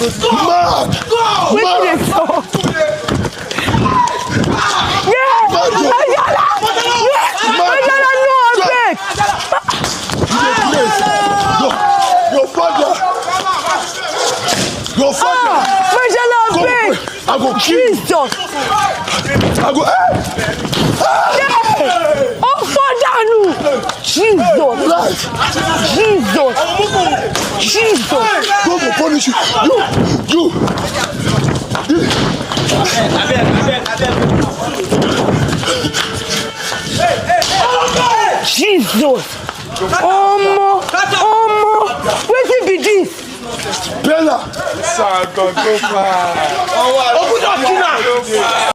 Mad! Wetin dey talk? Yeah! Ayala no abeg! Your father! Your father! Ayala abeg! I go kill you! Jesus! I go... Oh, father no! Jesus! Jesus! Jesus! God will punish you! You! Jesus! Omo! Wetin be this? Peller! Open up,